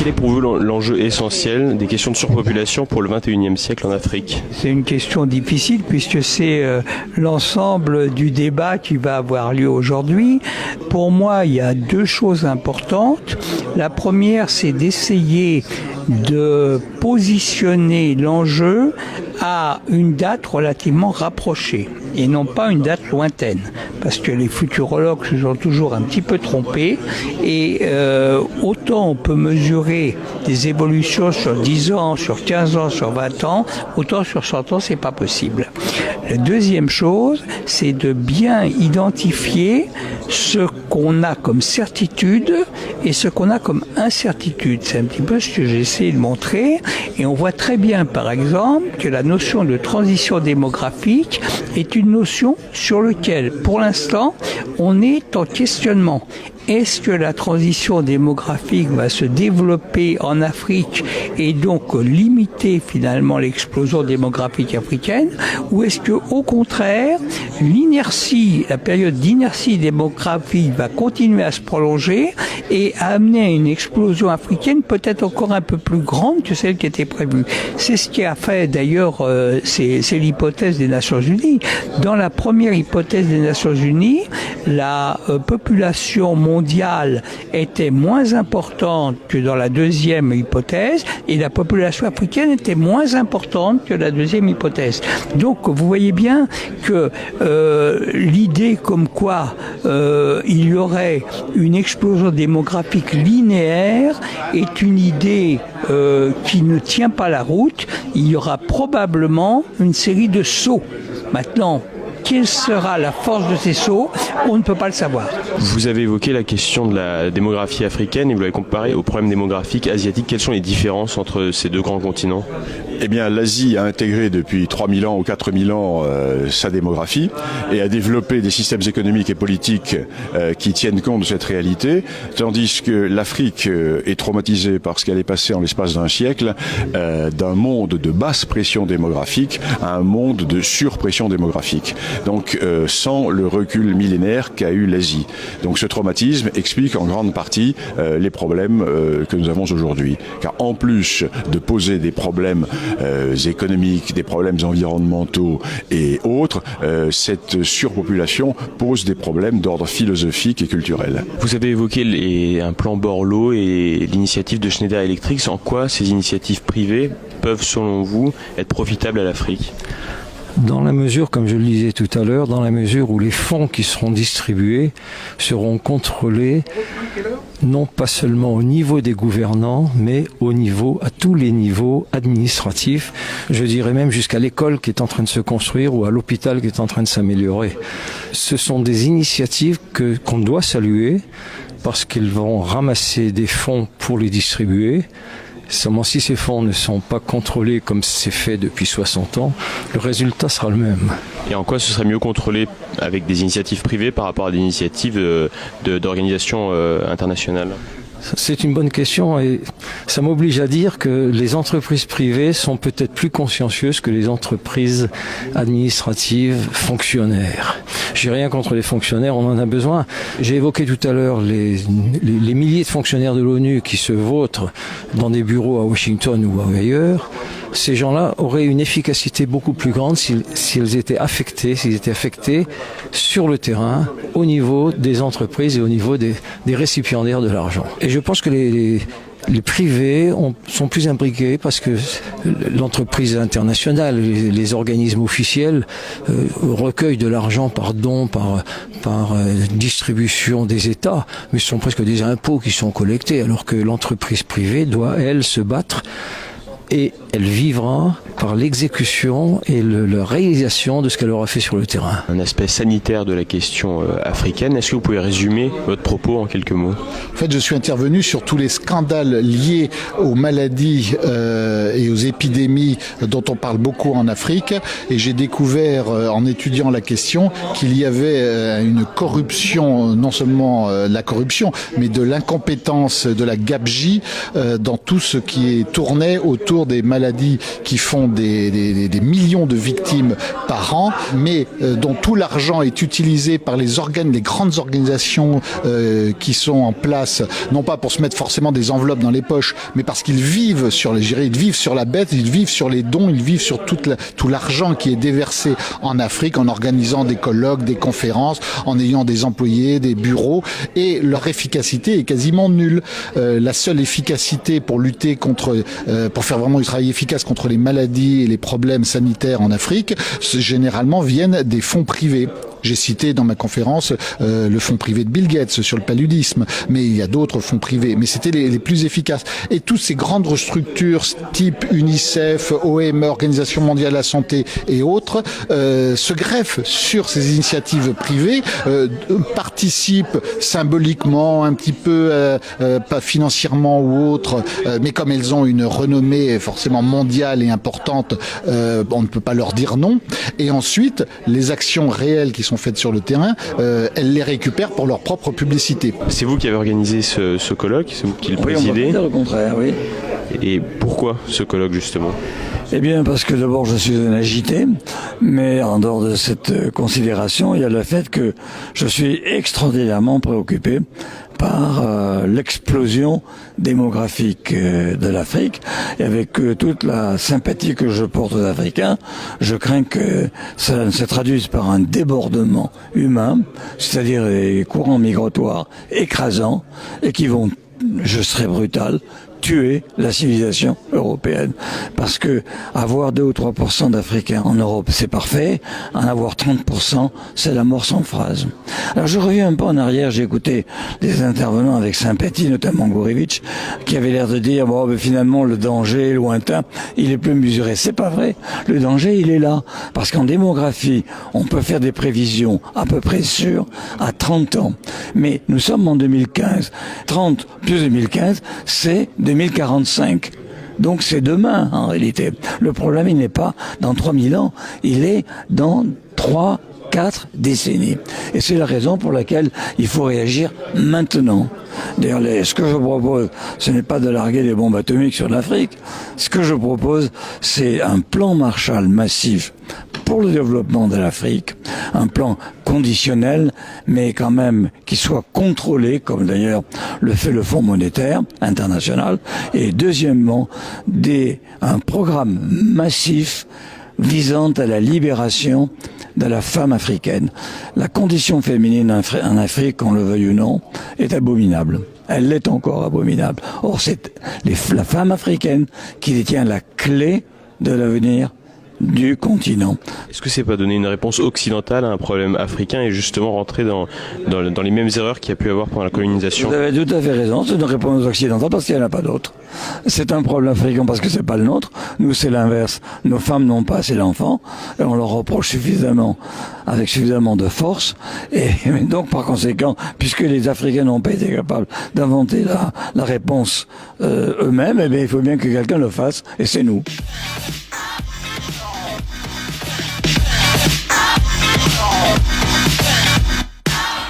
Quel est pour vous l'enjeu essentiel des questions de surpopulation pour le XXIe siècle en Afrique? C'est une question difficile puisque c'est l'ensemble du débat qui va avoir lieu aujourd'hui. Pour moi, il y a deux choses importantes. La première, c'est d'essayer de positionner l'enjeu à une date relativement rapprochée et non pas une date lointaine, parce que les futurologues se sont toujours un petit peu trompés et autant on peut mesurer des évolutions sur 10 ans, sur 15 ans, sur 20 ans, autant sur 100 ans c'est pas possible. La deuxième chose, c'est de bien identifier ce qu'on a comme certitude et ce qu'on a comme incertitude. C'est un petit peu ce que j'ai essayé de montrer et on voit très bien par exemple que la notion de transition démographique est une notion sur laquelle pour l'instant on est en questionnement. Est-ce que la transition démographique va se développer en Afrique et donc limiter finalement l'explosion démographique africaine, ou est-ce que au contraire l'inertie, la période d'inertie démographique va continuer à se prolonger et à amener à une explosion africaine peut-être encore un peu plus grande que celle qui était prévue. C'est ce qui a fait d'ailleurs, c'est l'hypothèse des Nations Unies. Dans la première hypothèse des Nations Unies, la population mondiale était moins importante que dans la deuxième hypothèse et la population africaine était moins importante que la deuxième hypothèse. Donc vous voyez bien que l'idée comme quoi il y aurait une explosion démographique linéaire est une idée qui ne tient pas la route. Il y aura probablement une série de sauts. Maintenant, quelle sera la force de ces sauts? On ne peut pas le savoir. Vous avez évoqué la question de la démographie africaine et vous l'avez comparé au problème démographique asiatique. Quelles sont les différences entre ces deux grands continents? Eh bien, l'Asie a intégré depuis 3000 ans ou 4000 ans sa démographie et a développé des systèmes économiques et politiques qui tiennent compte de cette réalité, tandis que l'Afrique est traumatisée par ce qu'elle est passée en l'espace d'un siècle d'un monde de basse pression démographique à un monde de surpression démographique. Donc, sans le recul millénaire qu'a eu l'Asie. Donc, ce traumatisme explique en grande partie les problèmes que nous avons aujourd'hui. Car en plus de poser des problèmes économiques, des problèmes environnementaux et autres, cette surpopulation pose des problèmes d'ordre philosophique et culturel. Vous avez évoqué un plan Borloo et l'initiative de Schneider Electric. En quoi ces initiatives privées peuvent, selon vous, être profitables à l'Afrique ? Dans la mesure, comme je le disais tout à l'heure, dans la mesure où les fonds qui seront distribués seront contrôlés non pas seulement au niveau des gouvernants, mais à tous les niveaux administratifs, je dirais même jusqu'à l'école qui est en train de se construire ou à l'hôpital qui est en train de s'améliorer. Ce sont des initiatives qu'on doit saluer parce qu'ils vont ramasser des fonds pour les distribuer. Seulement si ces fonds ne sont pas contrôlés comme c'est fait depuis 60 ans, le résultat sera le même. Et en quoi ce serait mieux contrôlé avec des initiatives privées par rapport à des initiatives d'organisations internationales ? C'est une bonne question et ça m'oblige à dire que les entreprises privées sont peut-être plus consciencieuses que les entreprises administratives fonctionnaires. J'ai rien contre les fonctionnaires, on en a besoin. J'ai évoqué tout à l'heure les milliers de fonctionnaires de l'ONU qui se vautrent dans des bureaux à Washington ou ailleurs. Ces gens-là auraient une efficacité beaucoup plus grande s'ils étaient affectés sur le terrain, au niveau des entreprises et au niveau des récipiendaires de l'argent. Et je pense que les privés sont plus imbriqués parce que l'entreprise internationale, les organismes officiels recueillent de l'argent par dons, par distribution des États, mais ce sont presque des impôts qui sont collectés, alors que l'entreprise privée doit, elle, se battre. Et elle vivra par l'exécution et la réalisation de ce qu'elle aura fait sur le terrain. Un aspect sanitaire de la question africaine, est-ce que vous pouvez résumer votre propos en quelques mots ? En fait, je suis intervenu sur tous les scandales liés aux maladies et aux épidémies dont on parle beaucoup en Afrique, et j'ai découvert en étudiant la question qu'il y avait une corruption, non seulement la corruption, mais de l'incompétence, de la gabegie dans tout ce qui tournait autour toujours des maladies qui font des millions de victimes par an, mais dont tout l'argent est utilisé par les grandes organisations qui sont en place, non pas pour se mettre forcément des enveloppes dans les poches, mais parce qu'ils vivent sur ils vivent sur la bête, ils vivent sur les dons, ils vivent sur tout l'argent qui est déversé en Afrique en organisant des colloques, des conférences, en ayant des employés, des bureaux, et leur efficacité est quasiment nulle. La seule efficacité pour lutter pour faire vraiment du travail efficace contre les maladies et les problèmes sanitaires en Afrique, généralement viennent des fonds privés. J'ai cité dans ma conférence le fonds privé de Bill Gates sur le paludisme, mais il y a d'autres fonds privés, mais c'était les plus efficaces. Et toutes ces grandes structures type UNICEF, OMS, Organisation mondiale de la santé et autres se greffent sur ces initiatives privées, participent symboliquement, un petit peu, pas financièrement ou autre, mais comme elles ont une renommée forcément mondiale et importante, on ne peut pas leur dire non. Et ensuite, les actions réelles qui sont faites sur le terrain, elles les récupèrent pour leur propre publicité. C'est vous qui avez organisé ce colloque, c'est vous qui le présidez. On peut dire le contraire, oui. Et pourquoi ce colloque justement ? Eh bien, parce que d'abord je suis un agité, mais en dehors de cette considération, il y a le fait que je suis extraordinairement préoccupé par l'explosion démographique de l'Afrique, et avec toute la sympathie que je porte aux Africains, je crains que ça ne se traduise par un débordement humain, c'est-à-dire des courants migratoires écrasants, et qui vont, je serai brutal, tuer la civilisation européenne. Parce que avoir 2 ou 3% d'Africains en Europe, c'est parfait. En avoir 30%, c'est la mort sans phrase. Alors je reviens un peu en arrière, j'ai écouté des intervenants avec sympathie, notamment Gourevitch, qui avait l'air de dire, bon, mais finalement, le danger est lointain, il est plus mesuré. C'est pas vrai. Le danger, il est là. Parce qu'en démographie, on peut faire des prévisions à peu près sûres à 30 ans. Mais nous sommes en 2015. 30 plus 2015, c'est 2045. Donc c'est demain, en réalité. Le problème, il n'est pas dans 3000 ans, il est dans 3-4 décennies. Et c'est la raison pour laquelle il faut réagir maintenant. D'ailleurs, ce que je propose, ce n'est pas de larguer des bombes atomiques sur l'Afrique. Ce que je propose, c'est un plan Marshall massif pour le développement de l'Afrique, un plan conditionnel, mais quand même qui soit contrôlé, comme d'ailleurs le fait le Fonds monétaire international, et deuxièmement, un programme massif visant à la libération de la femme africaine. La condition féminine en Afrique, qu'on le veuille ou non, est abominable. Elle l'est encore abominable. Or, c'est la femme africaine qui détient la clé de l'avenir du continent. Est-ce que c'est pas donner une réponse occidentale à un problème africain et justement rentrer dans les mêmes erreurs qu'il y a pu avoir pendant la colonisation ? Vous avez tout à fait raison, c'est une réponse occidentale parce qu'il n'y en a pas d'autre. C'est un problème africain parce que c'est pas le nôtre. Nous, c'est l'inverse. Nos femmes n'ont pas assez d'enfants et on leur reproche suffisamment, avec suffisamment de force. Et donc, par conséquent, puisque les Africains n'ont pas été capables d'inventer la réponse eux-mêmes, eh bien, il faut bien que quelqu'un le fasse et c'est nous.